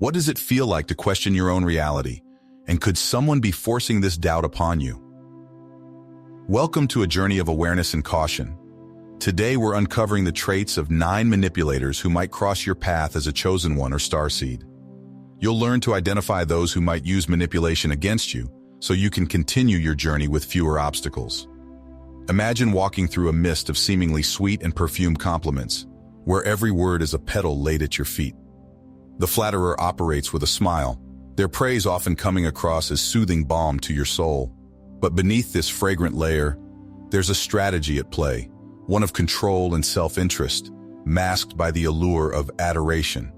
What does it feel like to question your own reality? And could someone be forcing this doubt upon you? Welcome to a journey of awareness and caution. Today we're uncovering the traits of 9 manipulators who might cross your path as a chosen one or starseed. You'll learn to identify those who might use manipulation against you, so you can continue your journey with fewer obstacles. Imagine walking through a mist of seemingly sweet and perfumed compliments, where every word is a petal laid at your feet. The flatterer operates with a smile, their praise often coming across as soothing balm to your soul. But beneath this fragrant layer, there's a strategy at play, one of control and self-interest, masked by the allure of adoration.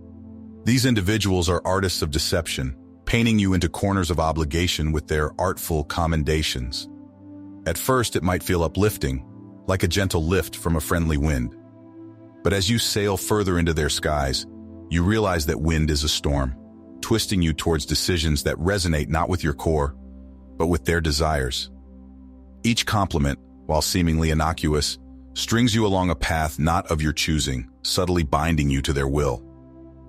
These individuals are artists of deception, painting you into corners of obligation with their artful commendations. At first, it might feel uplifting, like a gentle lift from a friendly wind. But as you sail further into their skies, you realize that wind is a storm, twisting you towards decisions that resonate not with your core, but with their desires. Each compliment, while seemingly innocuous, strings you along a path not of your choosing, subtly binding you to their will.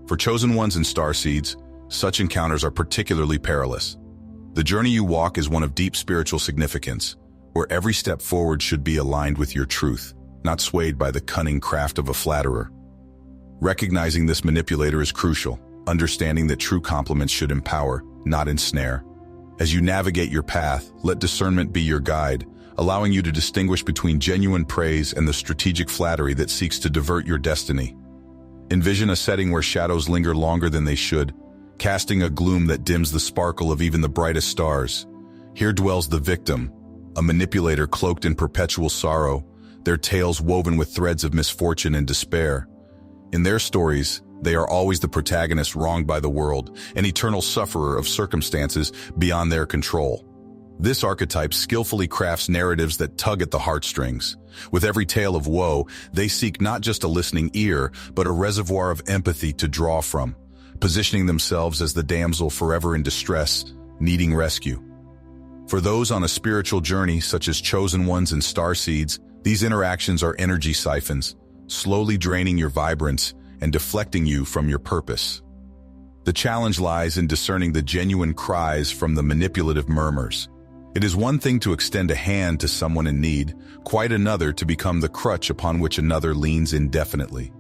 For chosen ones and starseeds, such encounters are particularly perilous. The journey you walk is one of deep spiritual significance, where every step forward should be aligned with your truth, not swayed by the cunning craft of a flatterer. Recognizing this manipulator is crucial, understanding that true compliments should empower, not ensnare. As you navigate your path, let discernment be your guide, allowing you to distinguish between genuine praise and the strategic flattery that seeks to divert your destiny. Envision a setting where shadows linger longer than they should, casting a gloom that dims the sparkle of even the brightest stars. Here dwells the victim, a manipulator cloaked in perpetual sorrow, their tales woven with threads of misfortune and despair. In their stories, they are always the protagonist wronged by the world, an eternal sufferer of circumstances beyond their control. This archetype skillfully crafts narratives that tug at the heartstrings. With every tale of woe, they seek not just a listening ear, but a reservoir of empathy to draw from, positioning themselves as the damsel forever in distress, needing rescue. For those on a spiritual journey, such as chosen ones and starseeds, these interactions are energy siphons, slowly draining your vibrance and deflecting you from your purpose. The challenge lies in discerning the genuine cries from the manipulative murmurs. It is one thing to extend a hand to someone in need, quite another to become the crutch upon which another leans indefinitely.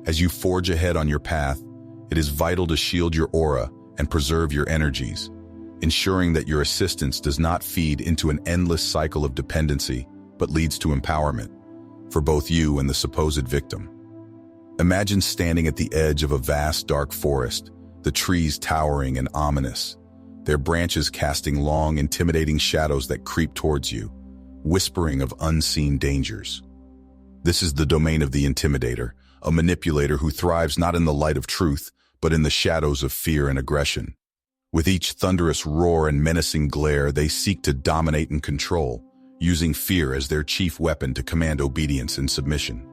As you forge ahead on your path, it is vital to shield your aura and preserve your energies, ensuring that your assistance does not feed into an endless cycle of dependency, but leads to empowerment, for both you and the supposed victim. Imagine standing at the edge of a vast dark forest, the trees towering and ominous, their branches casting long, intimidating shadows that creep towards you, whispering of unseen dangers. This is the domain of the intimidator, a manipulator who thrives not in the light of truth, but in the shadows of fear and aggression. With each thunderous roar and menacing glare, they seek to dominate and control, using fear as their chief weapon to command obedience and submission.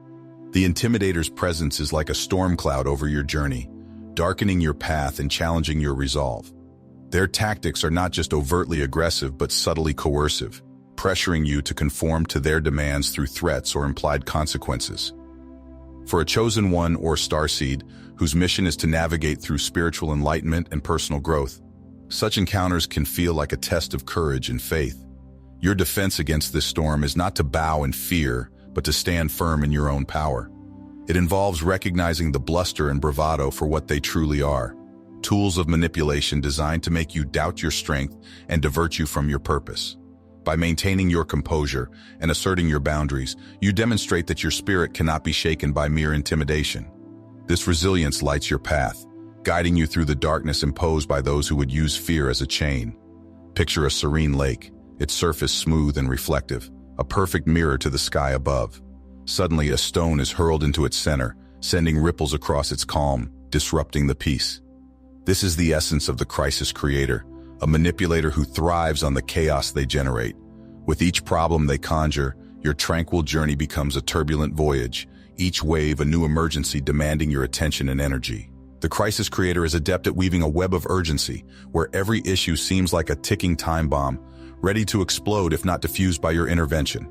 The intimidator's presence is like a storm cloud over your journey, darkening your path and challenging your resolve. Their tactics are not just overtly aggressive but subtly coercive, pressuring you to conform to their demands through threats or implied consequences. For a chosen one or starseed whose mission is to navigate through spiritual enlightenment and personal growth, such encounters can feel like a test of courage and faith. Your defense against this storm is not to bow in fear, but to stand firm in your own power. It involves recognizing the bluster and bravado for what they truly are, tools of manipulation designed to make you doubt your strength and divert you from your purpose. By maintaining your composure and asserting your boundaries, you demonstrate that your spirit cannot be shaken by mere intimidation. This resilience lights your path, guiding you through the darkness imposed by those who would use fear as a chain. Picture a serene lake, its surface smooth and reflective, a perfect mirror to the sky above. Suddenly, a stone is hurled into its center, sending ripples across its calm, disrupting the peace. This is the essence of the crisis creator, a manipulator who thrives on the chaos they generate. With each problem they conjure, your tranquil journey becomes a turbulent voyage, each wave a new emergency demanding your attention and energy. The crisis creator is adept at weaving a web of urgency, where every issue seems like a ticking time bomb, ready to explode if not diffused by your intervention.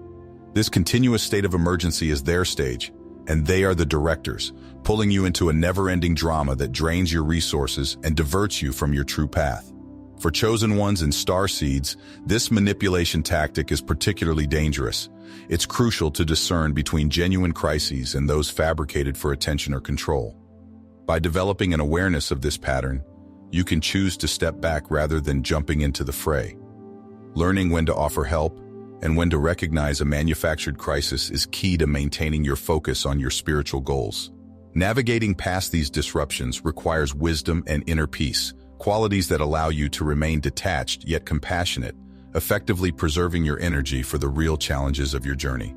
This continuous state of emergency is their stage, and they are the directors, pulling you into a never-ending drama that drains your resources and diverts you from your true path. For chosen ones and starseeds, this manipulation tactic is particularly dangerous. It's crucial to discern between genuine crises and those fabricated for attention or control. By developing an awareness of this pattern, you can choose to step back rather than jumping into the fray. Learning when to offer help and when to recognize a manufactured crisis is key to maintaining your focus on your spiritual goals. Navigating past these disruptions requires wisdom and inner peace, qualities that allow you to remain detached yet compassionate, effectively preserving your energy for the real challenges of your journey.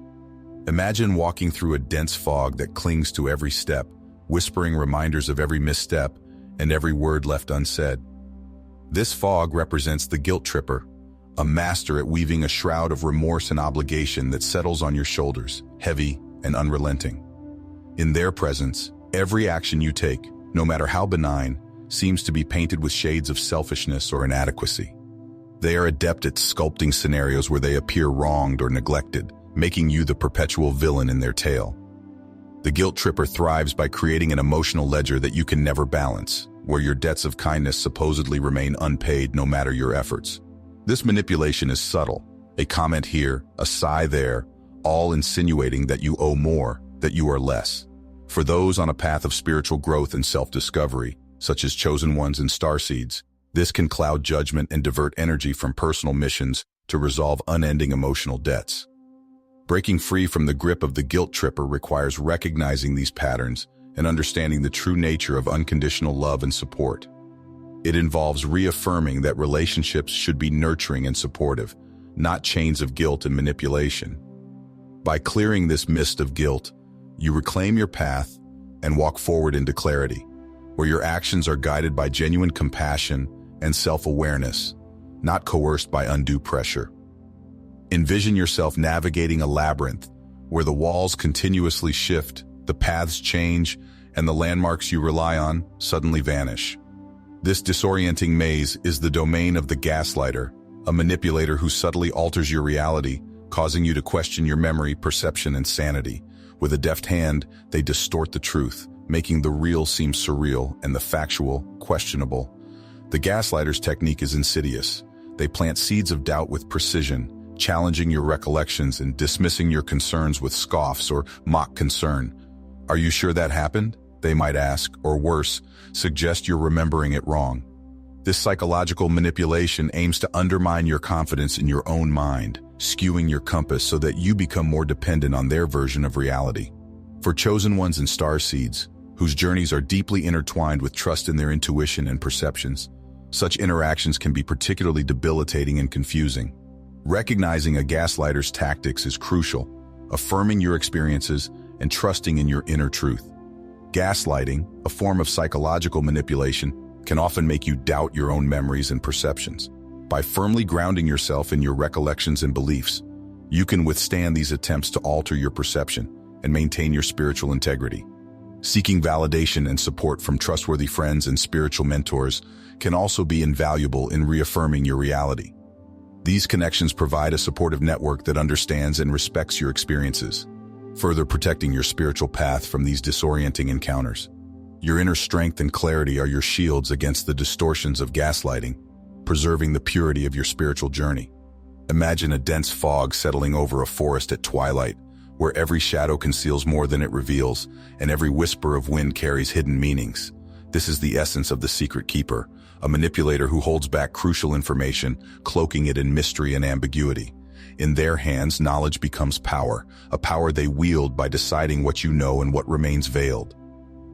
Imagine walking through a dense fog that clings to every step, whispering reminders of every misstep and every word left unsaid. This fog represents the guilt tripper, a master at weaving a shroud of remorse and obligation that settles on your shoulders, heavy and unrelenting. In their presence, every action you take, no matter how benign, seems to be painted with shades of selfishness or inadequacy. They are adept at sculpting scenarios where they appear wronged or neglected, making you the perpetual villain in their tale. The guilt tripper thrives by creating an emotional ledger that you can never balance, where your debts of kindness supposedly remain unpaid no matter your efforts. This manipulation is subtle, a comment here, a sigh there, all insinuating that you owe more, that you are less. For those on a path of spiritual growth and self-discovery, such as chosen ones and starseeds, this can cloud judgment and divert energy from personal missions to resolve unending emotional debts. Breaking free from the grip of the guilt tripper requires recognizing these patterns and understanding the true nature of unconditional love and support. It involves reaffirming that relationships should be nurturing and supportive, not chains of guilt and manipulation. By clearing this mist of guilt, you reclaim your path and walk forward into clarity, where your actions are guided by genuine compassion and self-awareness, not coerced by undue pressure. Envision yourself navigating a labyrinth where the walls continuously shift, the paths change, and the landmarks you rely on suddenly vanish. This disorienting maze is the domain of the gaslighter, a manipulator who subtly alters your reality, causing you to question your memory, perception, and sanity. With a deft hand, they distort the truth, making the real seem surreal and the factual questionable. The gaslighter's technique is insidious. They plant seeds of doubt with precision, challenging your recollections and dismissing your concerns with scoffs or mock concern. Are you sure that happened? They might ask, or worse, suggest you're remembering it wrong. This psychological manipulation aims to undermine your confidence in your own mind, skewing your compass so that you become more dependent on their version of reality. For chosen ones and starseeds, whose journeys are deeply intertwined with trust in their intuition and perceptions, such interactions can be particularly debilitating and confusing. Recognizing a gaslighter's tactics is crucial, affirming your experiences and trusting in your inner truth. Gaslighting, a form of psychological manipulation, can often make you doubt your own memories and perceptions. By firmly grounding yourself in your recollections and beliefs, you can withstand these attempts to alter your perception and maintain your spiritual integrity. Seeking validation and support from trustworthy friends and spiritual mentors can also be invaluable in reaffirming your reality. These connections provide a supportive network that understands and respects your experiences, further protecting your spiritual path from these disorienting encounters. Your inner strength and clarity are your shields against the distortions of gaslighting, preserving the purity of your spiritual journey. Imagine a dense fog settling over a forest at twilight, where every shadow conceals more than it reveals, and every whisper of wind carries hidden meanings. This is the essence of the secret keeper, a manipulator who holds back crucial information, cloaking it in mystery and ambiguity. In their hands, knowledge becomes power, a power they wield by deciding what you know and what remains veiled.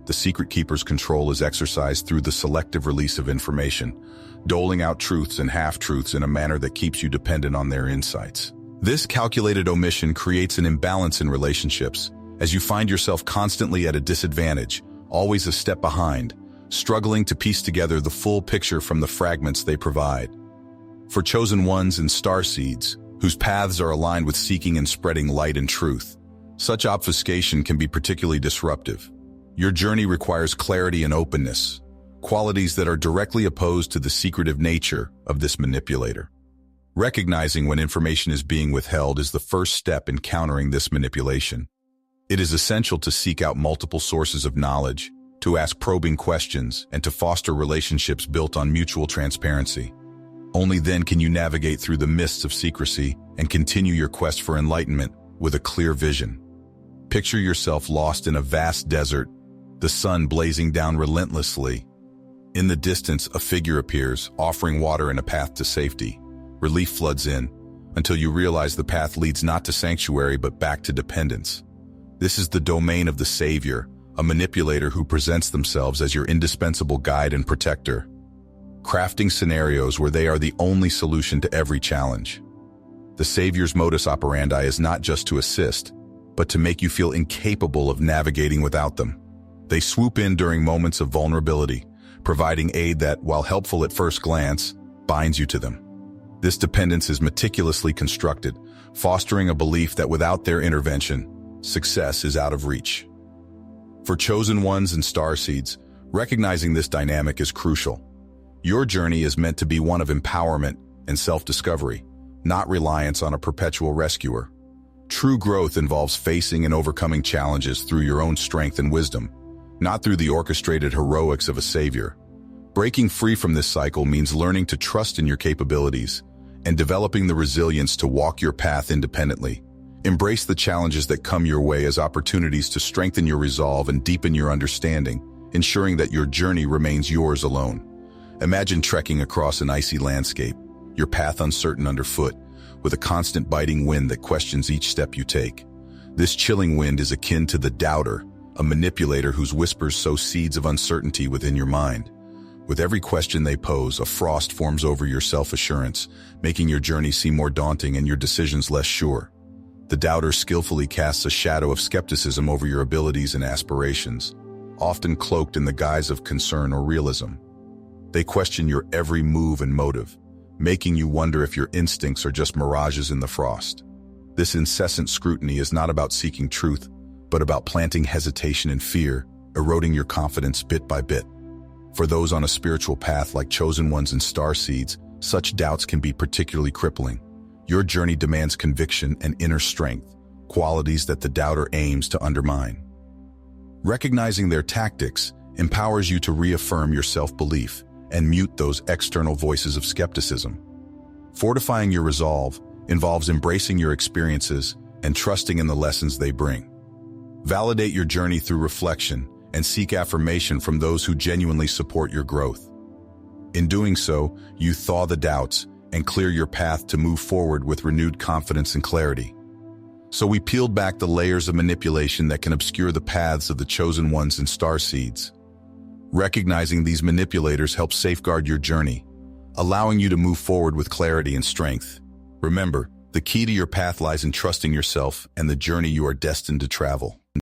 The secret keeper's control is exercised through the selective release of information, doling out truths and half-truths in a manner that keeps you dependent on their insights. This calculated omission creates an imbalance in relationships, as you find yourself constantly at a disadvantage, always a step behind, struggling to piece together the full picture from the fragments they provide. For chosen ones and starseeds, whose paths are aligned with seeking and spreading light and truth, such obfuscation can be particularly disruptive. Your journey requires clarity and openness, qualities that are directly opposed to the secretive nature of this manipulator. Recognizing when information is being withheld is the first step in countering this manipulation. It is essential to seek out multiple sources of knowledge, to ask probing questions, and to foster relationships built on mutual transparency. Only then can you navigate through the mists of secrecy and continue your quest for enlightenment with a clear vision. Picture yourself lost in a vast desert, the sun blazing down relentlessly. In the distance, a figure appears, offering water and a path to safety. Relief floods in, until you realize the path leads not to sanctuary but back to dependence. This is the domain of the Savior, a manipulator who presents themselves as your indispensable guide and protector, crafting scenarios where they are the only solution to every challenge. The Savior's modus operandi is not just to assist, but to make you feel incapable of navigating without them. They swoop in during moments of vulnerability, providing aid that, while helpful at first glance, binds you to them. This dependence is meticulously constructed, fostering a belief that without their intervention, success is out of reach. For chosen ones and starseeds, recognizing this dynamic is crucial. Your journey is meant to be one of empowerment and self-discovery, not reliance on a perpetual rescuer. True growth involves facing and overcoming challenges through your own strength and wisdom, not through the orchestrated heroics of a savior. Breaking free from this cycle means learning to trust in your capabilities and developing the resilience to walk your path independently. Embrace the challenges that come your way as opportunities to strengthen your resolve and deepen your understanding, ensuring that your journey remains yours alone. Imagine trekking across an icy landscape, your path uncertain underfoot, with a constant biting wind that questions each step you take. This chilling wind is akin to the doubter, a manipulator whose whispers sow seeds of uncertainty within your mind. With every question they pose, a frost forms over your self-assurance, making your journey seem more daunting and your decisions less sure. The doubter skillfully casts a shadow of skepticism over your abilities and aspirations, often cloaked in the guise of concern or realism. They question your every move and motive, making you wonder if your instincts are just mirages in the frost. This incessant scrutiny is not about seeking truth, but about planting hesitation and fear, eroding your confidence bit by bit. For those on a spiritual path like chosen ones and starseeds, such doubts can be particularly crippling. Your journey demands conviction and inner strength, qualities that the doubter aims to undermine. Recognizing their tactics empowers you to reaffirm your self-belief and mute those external voices of skepticism. Fortifying your resolve involves embracing your experiences and trusting in the lessons they bring. Validate your journey through reflection and seek affirmation from those who genuinely support your growth. In doing so, you thaw the doubts and clear your path to move forward with renewed confidence and clarity. So we peeled back the layers of manipulation that can obscure the paths of the chosen ones and starseeds. Recognizing these manipulators helps safeguard your journey, allowing you to move forward with clarity and strength. Remember, the key to your path lies in trusting yourself and the journey you are destined to travel.